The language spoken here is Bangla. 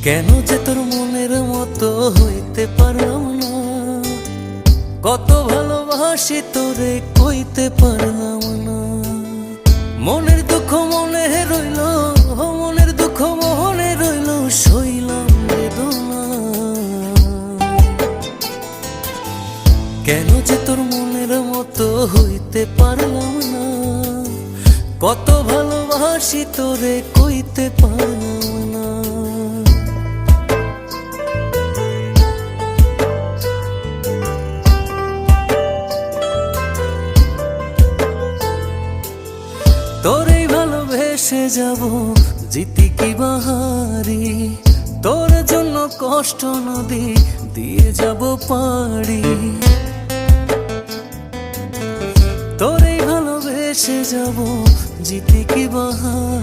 কেন যে তোর মনের মতো হইতে পারলাম না, কত ভালোবাসি তোরে কইতে পারলাম না। মনের দুঃখ মনে রইল, মনের দুঃখ মনে রইল, সইলাম বেদনা। কেন যে তোর মনের মতো হইতে পারলাম না, কত ভালোবাসি তোরে কইতে পারলাম না। তোরেই ভালোবেসে যাব, জিতি কি বাহারি, তোর জন্য কষ্ট নদী দিয়ে যাব পাড়ি। তোরেই ভালোবেসে যাব, জিতি কি বাহারি।